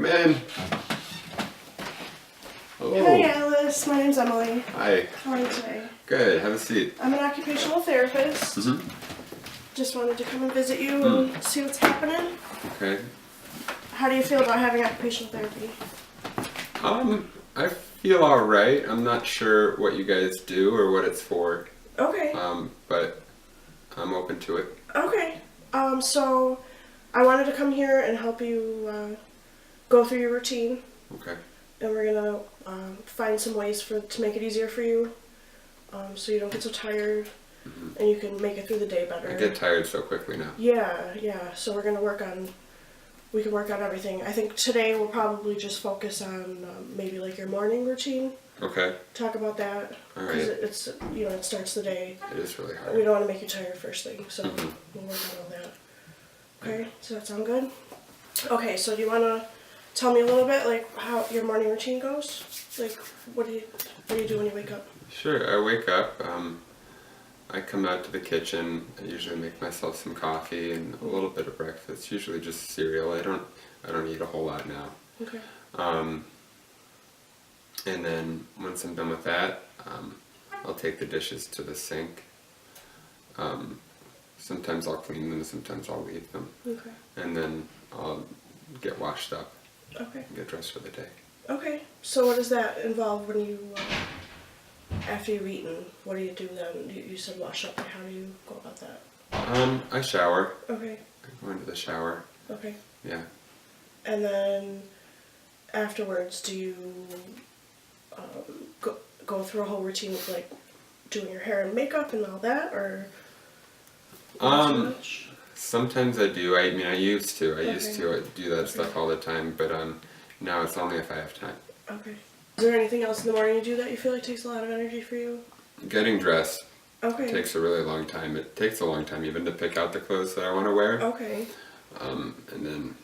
in. Hello. Hi Alice, my name's Emily. Hi. How are you today? Good. Have a seat. I'm an occupational therapist. Mm-hmm. Just wanted to come and visit you and see what's happening. Okay. How do you feel about having occupational therapy? I feel all right. I'm not sure what you guys do or what it's for. Okay. But I'm open to it. Okay. So I wanted to come here and help you go through your routine, Okay. and we're gonna find some ways to make it easier for you, so you don't get so tired, and you can make it through the day better. I get tired so quickly now. Yeah. So we're gonna we can work on everything. I think today we'll probably just focus on maybe like your morning routine. Okay. Talk about that All right. because it's it starts the day. It is really We hard. don't want to make you tired first thing, so we'll work on all that. Okay, does that sound good? Okay, so do you want to tell me a little bit like how your morning routine goes? Like what do you do when you wake up? Sure. I wake up. I come out to the kitchen. I usually make myself some coffee and a little bit of breakfast. Usually just cereal. I don't eat a whole lot now. Okay. And then once I'm done with that, I'll take the dishes to the sink. Sometimes I'll clean them, sometimes I'll leave them. Okay. And then I'll get washed up Okay. and get dressed for the day. Okay. So what does that involve when you after you've eaten? What do you do then? You said wash up. How do you go about that? I shower. Okay. I go into the shower. Okay. Yeah. And then afterwards, do you go through a whole routine of like doing your hair and makeup and all that, or not too much? Sometimes I do. I mean, I used to. I used Okay. to do that stuff all the time, but now it's only if I have time. Okay. Is there anything else in the morning you do that you feel like takes a lot of energy for you? Getting dressed Okay. takes a really long time. It takes a long time even to pick out the clothes that I want to wear. Okay. And then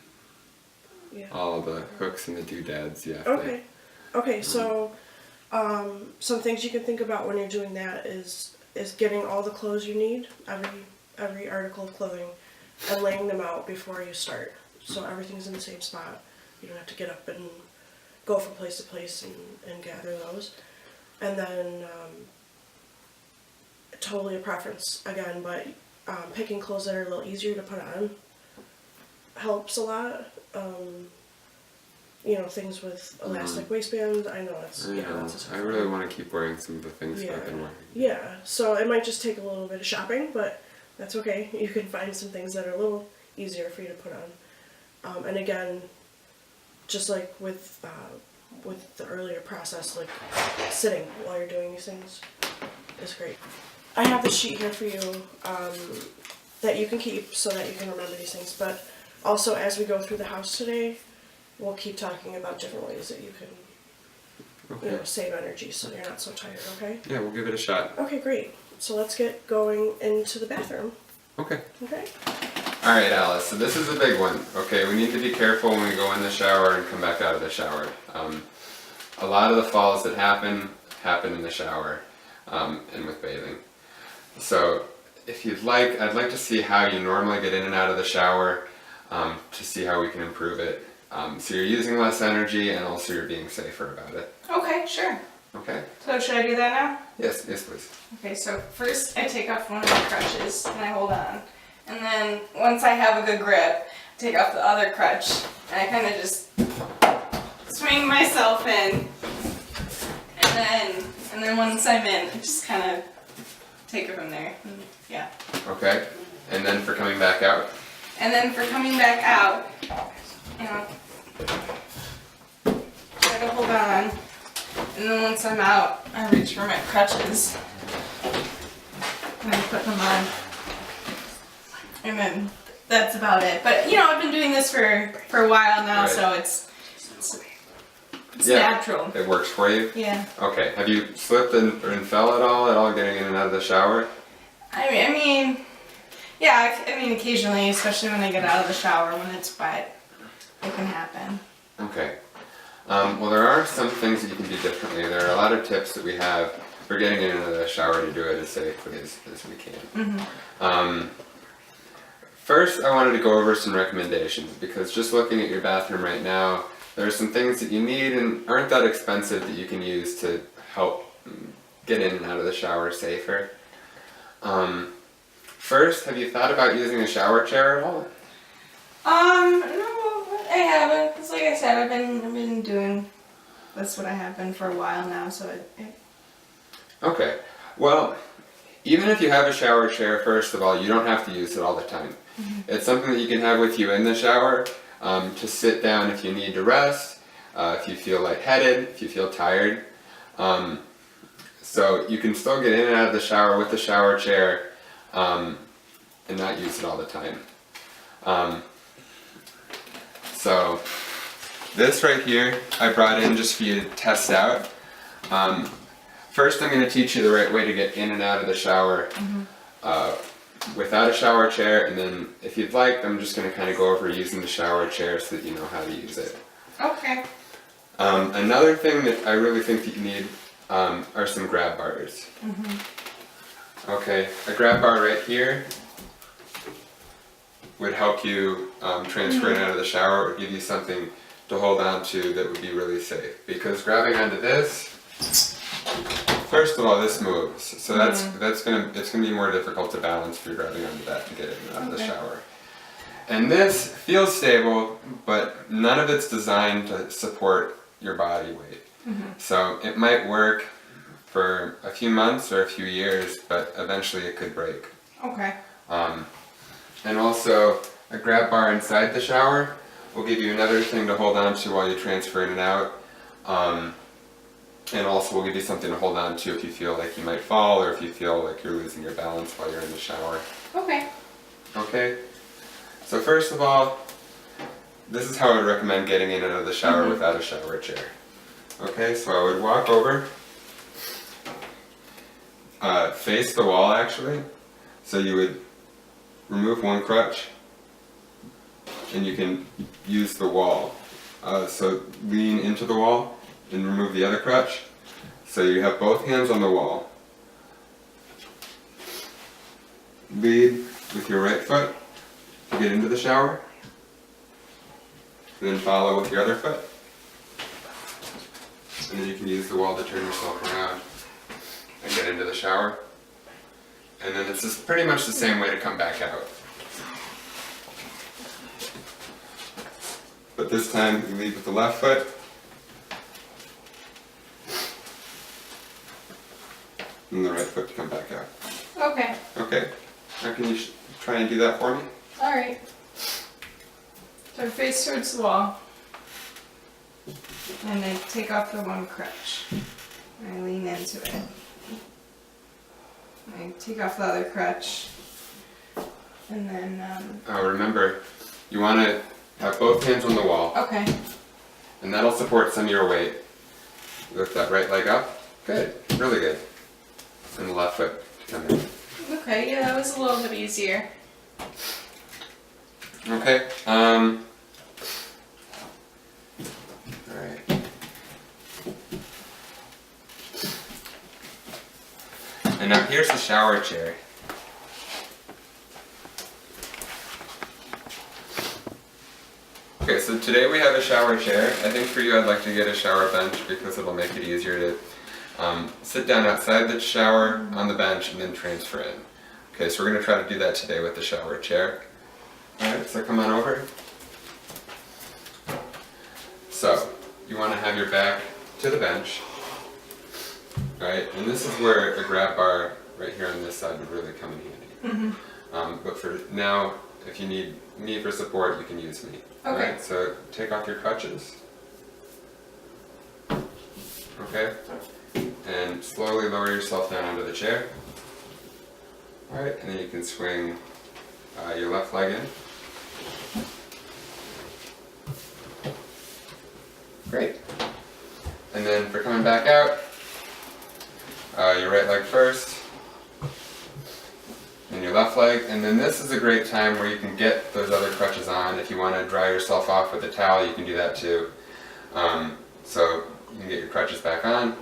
Yeah. all the hooks and the doodads, yeah. Okay. Okay. So, some things you can think about when you're doing that is getting all the clothes you need, every article of clothing, and laying them out before you start. So everything's in the same spot. You don't have to get up and go from place to place and gather those. And then, totally a preference again, but picking clothes that are a little easier to put on helps a lot. Things with elastic waistbands. I know it's that's a tough I really want to keep wearing some of the things that I've been wearing. Yeah, so it might just take a little bit of shopping, but that's okay. You can find some things that are a little easier for you to put on. And again, just like with the earlier process, like sitting while you're doing these things is great. I have the sheet here for you that you can keep so that you can remember these things. But also, as we go through the house today, we'll keep talking about different ways that you can, Okay. save energy so you're not so tired. Okay. Yeah, we'll give it a shot. Okay, great. So let's get going into the bathroom. Okay. Okay. Alright, Alice, so this is a big one. Okay, we need to be careful when we go in the shower and come back out of the shower. A lot of the falls that happen in the shower and with bathing. So, if you'd like, I'd like to see how you normally get in and out of the shower to see how we can improve it. So you're using less energy and also you're being safer about it. Okay, sure. Okay? So should I do that now? Yes, please. Okay, so first I take off one of my crutches and I hold on. And then once I have a good grip, I take off the other crutch and I kind of just swing myself in. And then once I'm in, I just kind of take it from there. Yeah. Okay, and then for coming back out? And then for coming back out, try to hold on. And then once I'm out, I reach for my crutches and I put them on. And then that's about it. But I've been doing this for a while now, Right. so it's Yeah. natural. It works for you? Yeah. Okay, have you slipped and fell at all getting in and out of the shower? I mean, occasionally, especially when I get out of the shower when it's wet, it can happen. Okay. Well, there are some things that you can do differently. There are a lot of tips that we have for getting in and out of the shower to do it as safely as we can. First, I wanted to go over some recommendations because just looking at your bathroom right now, there are some things that you need and aren't that expensive that you can use to help get in and out of the shower safer. First, have you thought about using a shower chair at all? No, I haven't. Cause like I said, I've been doing. That's what I have been for a while now. So Okay. Well, even if you have a shower chair, first of all, you don't have to use it all the time. It's something that you can have with you in the shower to sit down if you need to rest, if you feel lightheaded, if you feel tired. So you can still get in and out of the shower with the shower chair and not use it all the time. So this right here I brought in just for you to test out. First I'm going to teach you the right way to get in and out of the shower without a shower chair, and then if you'd like I'm just going to kind of go over using the shower chair so that you know how to use it. okay. Another thing that I really think that you need are some grab bars. Okay, a grab bar right here would help you transfer in and out of the shower. It would give you something to hold on to that would be really safe. Because grabbing onto this, first of all, this moves, so it's gonna be more difficult to balance if you're grabbing onto that to get in and out of the shower. And this feels stable, but none of it's designed to support your body weight. So it might work for a few months or a few years, but eventually it could break. Okay. And also, a grab bar inside the shower will give you another thing to hold on to while you transfer in and out. And also will give you something to hold on to if you feel like you might fall or if you feel like you're losing your balance while you're in the shower. Okay. Okay? So first of all, this is how I would recommend getting in and out of the shower without a shower chair. Okay, so I would walk over, face the wall actually. So you would remove one crutch and you can use the wall. So lean into the wall and remove the other crutch. So you have both hands on the wall. Lead with your right foot to get into the shower. And then follow with your other foot. And then you can use the wall to turn yourself around and get into the shower. And then it's just pretty much the same way to come back out. But this time you lead with the left foot. And the right foot to come back out. Okay. Okay? Now can you try and do that for me? Alright. So I face towards the wall. And I take off the one crutch. I lean into it. I take off the other crutch. And then, Remember, you want to have both hands on the wall, okay. and that'll support some of your weight. Lift that right leg up. Good. Really good. And the left foot to come in. Okay, yeah, that was a little bit easier. Okay. Alright. And now here's the shower chair. Okay, so today we have a shower chair. I think for you I'd like to get a shower bench because it'll make it easier to sit down outside the shower on the bench and then transfer in. Okay, so we're going to try to do that today with the shower chair. Alright, so come on over. So, you want to have your back to the bench. Right, and this is where a grab bar right here on this side would really come in handy. But for now, if you need me for support, you can use me. Okay. Alright, so take off your crutches. Okay, and slowly lower yourself down onto the chair. Alright, and then you can swing your left leg in. Great. And then for coming back out, your right leg first, and your left leg, and then this is a great time where you can get those other crutches on. If you want to dry yourself off with a towel, you can do that too. So you can get your crutches back on,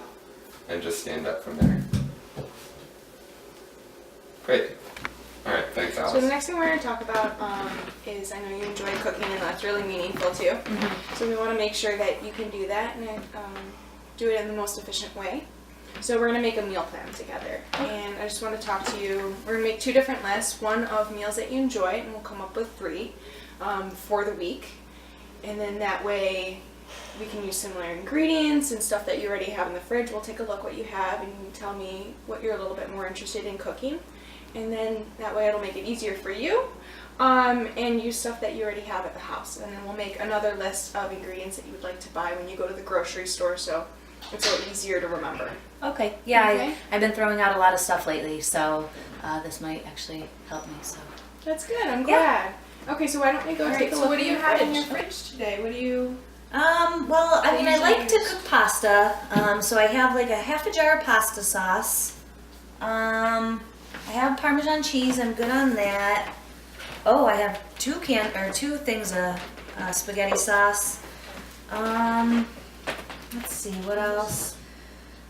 and just stand up from there. Great. All right, thanks, So the Alice. next thing we're going to talk about is, I know you enjoy cooking and that's really meaningful too. So we want to make sure that you can do that and do it in the most efficient way. So we're going to make a meal plan together. And I just want to talk to you, we're going to make 2 different lists, one of meals that you enjoy, and we'll come up with 3 for the week. And then that way we can use similar ingredients and stuff that you already have in the fridge. We'll take a look what you have and you can tell me what you're a little bit more interested in cooking. And then that way it'll make it easier for you and use stuff that you already have at the house. And then we'll make another list of ingredients that you would like to buy when you go to the grocery store so it's a little easier to remember. Okay. Yeah, Okay. I've been throwing out a lot of stuff lately, so this might actually help me. So. That's good, I'm Yeah. glad. Okay, so why don't we go All take right, a so look what at do you your have in fridge. your fridge today? What do you... Well, I mean, I usually like to use? cook pasta, so I have like a half a jar of pasta sauce. I have Parmesan cheese. I'm good on that. Oh, I have 2 things of spaghetti sauce. Let's see what else.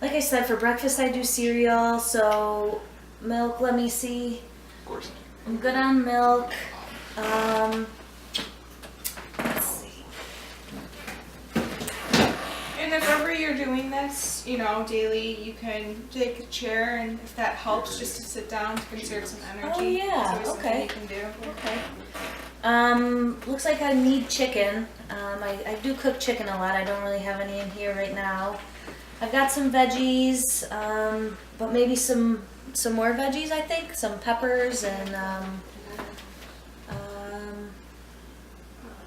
Like I said, for breakfast I do cereal. So milk. Let me see. Of course. I'm good on milk. Let's see. And if ever you're doing this, you know, daily, you can take a chair and if that helps just to sit down to conserve some energy. Oh, yeah, It's always okay. something you can do. Okay. Looks like I need chicken. I do cook chicken a lot. I don't really have any in here right now. I've got some veggies, but maybe some more veggies, I think. Some peppers and,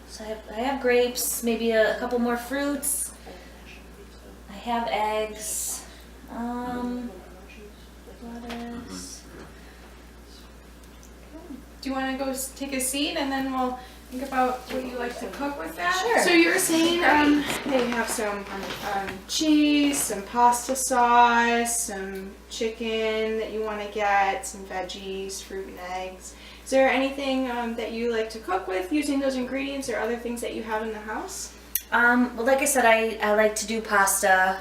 so I have grapes, maybe a couple more fruits. I have eggs. Lettuce. Do you want to go take a seat and then we'll think about what you like to cook with that? Sure. So you were saying that you have some cheese, some pasta sauce, some chicken that you want to get, some veggies, fruit and eggs. Is there anything that you like to cook with using those ingredients or other things that you have in the house? Well, like I said, I like to do pasta,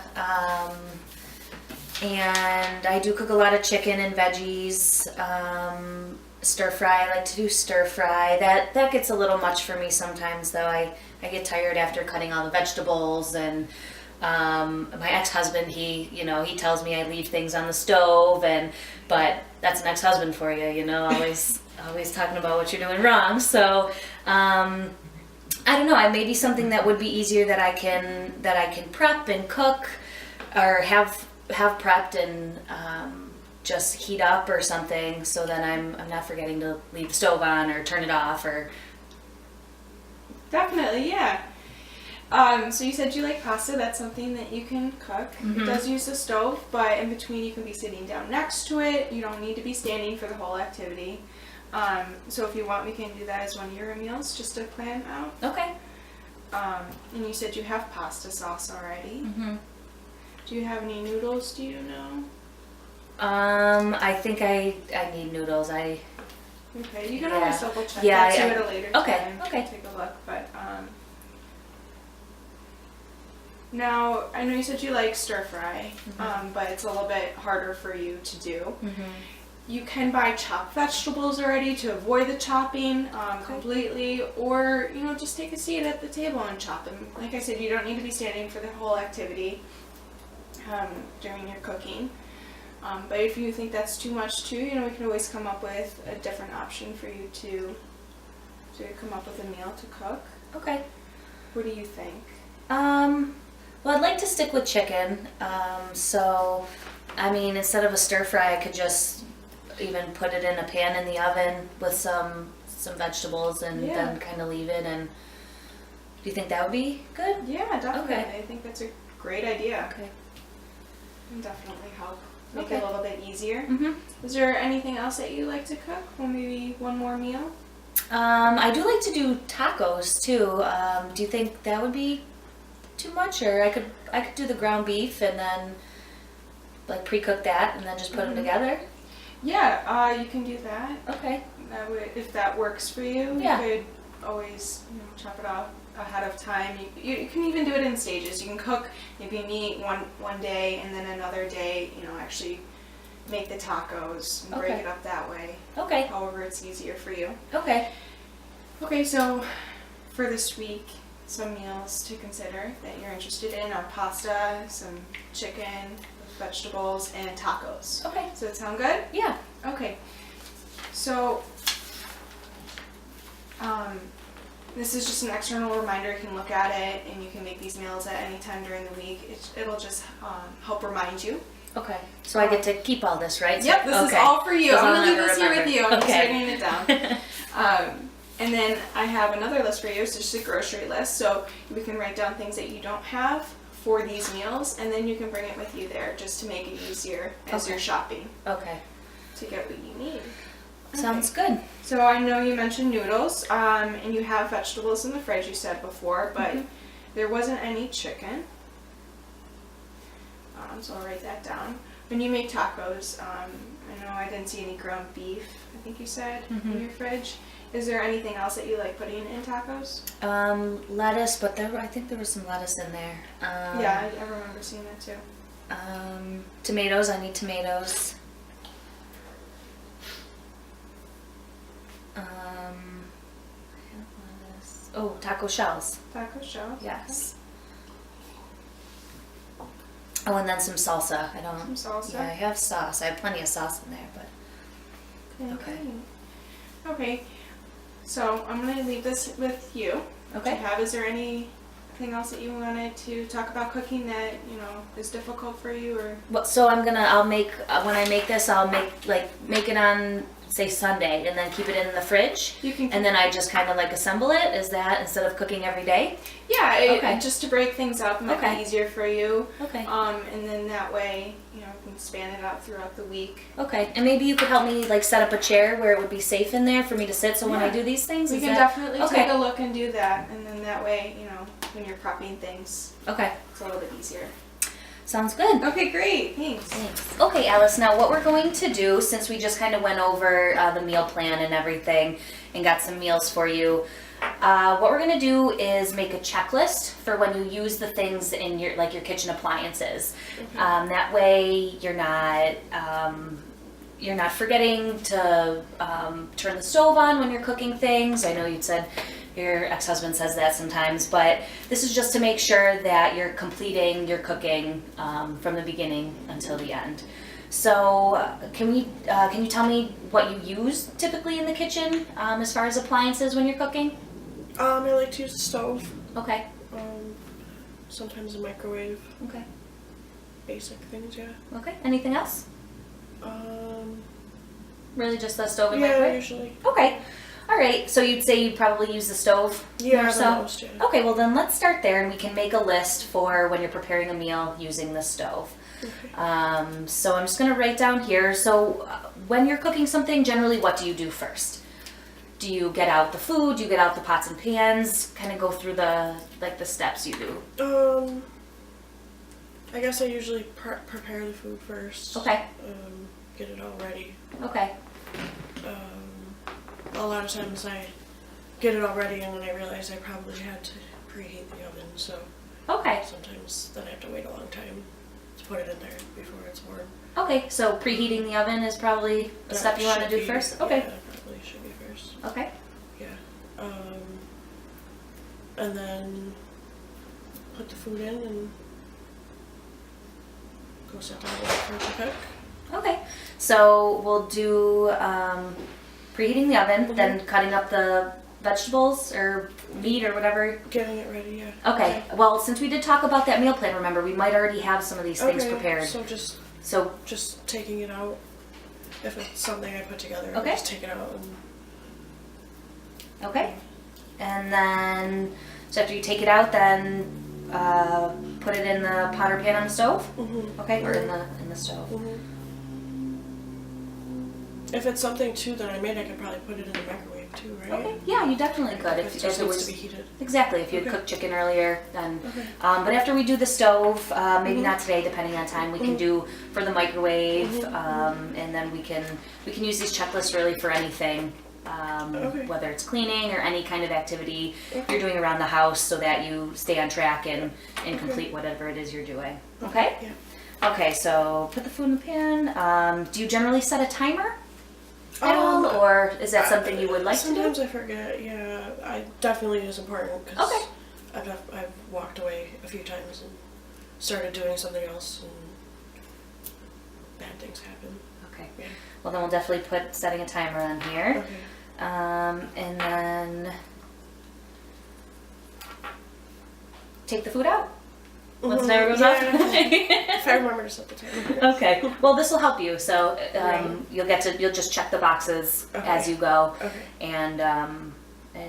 and I do cook a lot of chicken and veggies. Stir fry, I like to do stir fry. That gets a little much for me sometimes, though. I get tired after cutting all the vegetables, and my ex-husband, he tells me I leave things on the stove, but that's an ex-husband for you, always talking about what you're doing wrong. So. I don't know. Maybe something that would be easier that I can prep and cook, or have prepped and just heat up or something, so then I'm not forgetting to leave the stove on or turn it off or. Definitely, yeah. So you said you like pasta. That's something that you can cook. It does use the stove, but in between you can be sitting down next to it. You don't need to be standing for the whole activity. So if you want, we can do that as one of your meals, just to plan out. Okay. And you said you have pasta sauce already. Mm-hmm. Do you have any noodles? Do you know? I think I need noodles. Okay, you can Yeah. always double check Yeah, that too I- at a later okay, time. okay. Take a look, but now I know you said you like stir fry, but it's a little bit harder for you to do. Mm-hmm. You can buy chopped vegetables already to avoid the chopping completely, or just take a seat at the table and chop them. Like I said, you don't need to be standing for the whole activity during your cooking. But if you think that's too much too, we can always come up with a different option for you to come up with a meal to cook. Okay. What do you think? Well, I'd like to stick with chicken. So, I mean, instead of a stir fry, I could just even put it in a pan in the oven with some vegetables and Yeah. then kind of leave it. And do you think that would be good? Yeah, definitely. Okay. I think that's a great idea. Okay. Can definitely help make Okay. it a little bit easier. Mm-hmm. Is there anything else that you like to cook? Or maybe one more meal? I do like to do tacos too. Do you think that would be too much, or I could do the ground beef and then like pre-cook that and then just put them together? Yeah, you can do that. Okay. That would, if that works for you, Yeah. you could always chop it off ahead of time. You can even do it in stages. You can cook maybe meat one day and then another day, actually make the tacos and break Okay. it up that way. Okay. However, it's easier for you. Okay. Okay, so for this week, some meals to consider that you're interested in are pasta, some chicken, vegetables, and tacos. Okay. Does that sound good? Yeah. Okay. So, this is just an external reminder. You can look at it and you can make these meals at any time during the week. It'll just help remind you. Okay. So I get to keep all this, right? Yep, this is Okay. all for you. 'Cause I'm I'll gonna leave never this here with remember. you. I'm just Okay. writing it down. And then I have another list for you. It's just a grocery list. So we can write down things that you don't have for these meals, and then you can bring it with you there just to make it easier as Okay. you're shopping Okay. to get what you need. Sounds good. So I know you mentioned noodles, and you have vegetables in the fridge, you said before, but there wasn't any chicken. So I'll write that down. When you make tacos, I know I didn't see any ground beef, I think you said, in your fridge. Is there anything else that you like putting in tacos? Lettuce, but I think there was some lettuce in there. Yeah, I remember seeing that too. Tomatoes. I need tomatoes. I have lettuce. Oh, taco shells. Taco shells? Yes. Oh, and then some salsa. I don't. Some salsa? Yeah, I have sauce. I have plenty of sauce in there, but okay. Okay. So I'm gonna leave this with you. Okay. Is there anything else that you wanted to talk about cooking that is difficult for you, or? Well, so I'll make when I make this, I'll make it on say Sunday, and then keep it in the fridge. You can. And then I just kind of like assemble it. Is that instead of cooking every day? Yeah, Okay. just to break things up, might Okay. be easier for you. Okay. And then that way, you can span it out throughout the week. Okay. And maybe you could help me like set up a chair where it would be safe in there for me to sit. So when I Yeah. do these things, We is can that definitely okay? take a look and do that, and then that way, when you're prepping things, Okay. it's a little bit easier. Sounds good. Okay, great. Thanks. Thanks. Okay, Alice, now what we're going to do, since we just kind of went over the meal plan and everything and got some meals for you, what we're going to do is make a checklist for when you use the things in your kitchen appliances. That way you're not forgetting to turn the stove on when you're cooking things. I know you'd said your ex-husband says that sometimes, but this is just to make sure that you're completing your cooking from the beginning until the end. So can you tell me what you use typically in the kitchen as far as appliances when you're cooking? I like to use the stove. Okay. Sometimes a microwave. Okay. Basic things, yeah. Okay. Anything else? Um, Really just the stove and yeah, microwave? usually. Okay. All right. So you'd say you'd probably use the stove Yeah, more the so? most, yeah. Okay, well then let's start there and we can make a list for when you're preparing a meal using the stove. Okay. So I'm just gonna write down here. So when you're cooking something, generally what do you do first? Do you get out the food? Do you get out the pots and pans? Kind of go through the steps you do. I guess I usually prepare the food first. Okay. Get it all ready. Okay. A lot of times I get it all ready and then I realize I probably had to preheat the oven, so Okay. sometimes then I have to wait a long time to put it in there before it's warm. Okay. So preheating the oven is probably the step you want to should do be- first. Okay. Yeah, that probably should be first. Okay. Yeah. And then put the food in and go sit down and wait for it to cook. Okay. So we'll do preheating the oven, then cutting up the vegetables or meat or whatever. Getting it ready, yeah. Okay. Well, since we did talk about that meal plan, remember, we might already have some of these things prepared. So just taking it out. If it's something I put together, Okay. I'll just take it out and Okay. And then, so after you take it out, then put it in the pot or pan on the stove? Okay, or in the stove. If it's something too that I made, I could probably put it in the microwave too, right? Okay, yeah, you definitely could. If it just needs to be heated. Exactly, if you had Okay. cooked chicken earlier, then. Okay. But after we do the stove, maybe not today, depending on time, we can do for the microwave, and then we can use these checklists really for anything, Okay. whether it's cleaning or any kind of activity you're doing around the house, so that you stay on track and complete whatever it is you're doing. Okay. Yeah. Okay, so put the food in the pan. Do you generally set a timer at all, or is that something you would like to do? Sometimes I forget. Yeah, I definitely is important because Okay. I've walked away a few times and started doing something else, and bad things happen. Okay. Yeah. Well, then we'll definitely put setting a timer on here. Okay. And then take the food out once the timer goes off. If I remember to set the timer. Okay. Well, this will help you. So Right. you'll just check the boxes Okay. as you go, Okay. and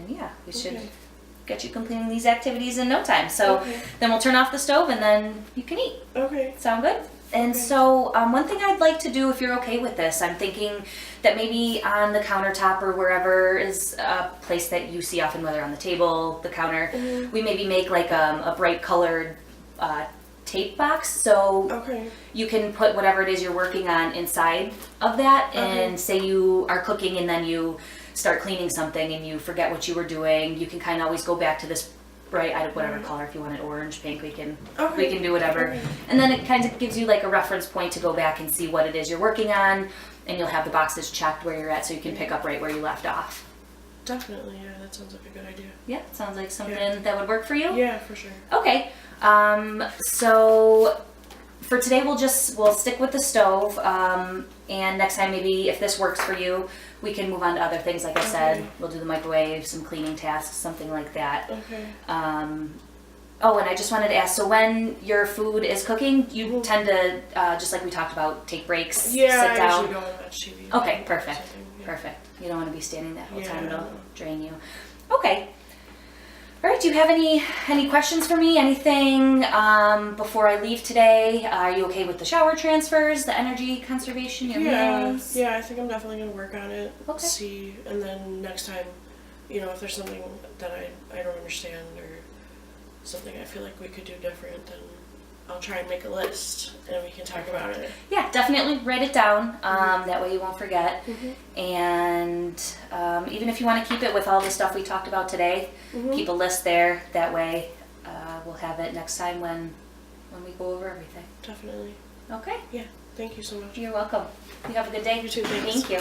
yeah, we should Okay. get you completing these activities in no time. So Okay. then we'll turn off the stove, and then you can eat. Okay. Sound good? And Okay. so one thing I'd like to do, if you're okay with this, I'm thinking that maybe on the countertop or wherever is a place that you see often, whether on the table, the counter, we maybe make like a bright colored tape box. So Okay. you can put whatever it is you're working on inside of that, and say you are cooking and then you start cleaning something and you forget what you were doing, you can kind of always go back to this bright, whatever color, if you want it orange, pink, we can do whatever. Okay. And then it kind of gives you like a reference point to go back and see what it is you're working on, and you'll have the boxes checked where you're at, so you can pick up right where you left off. Definitely. Yeah, that sounds like a good idea. Yeah, sounds like something that would work for you? Yeah, for sure. Okay, so for today we'll stick with the stove, and next time maybe if this works for you, we can move on to other things. Like I said, Okay. we'll do the microwave, some cleaning tasks, something like that. Okay. Oh, and I just wanted to ask, so when your food is cooking, you tend to, just like we talked about, take breaks, Yeah, sit I down? usually go and watch TV. Okay, or perfect, something, yeah. perfect. You don't want to be standing that whole time, Yeah, it'll no. drain you. Okay. All right, do you have any questions for me? Anything before I leave today? Are you okay with the shower transfers, the energy conservation, your meals? Yeah, I think I'm definitely gonna work on it. Okay. See, and then next time, if there's something that I don't understand or something I feel like we could do different, then I'll try and make a list and we can talk about it. Yeah, definitely write it down. That way you won't forget. And even if you want to keep it with all the stuff we talked about today, keep a list there. That way we'll have it next time when we go over everything. Definitely. Okay, Yeah. Thank you so much. you're welcome. You have a good day. You too, thanks. Thank you.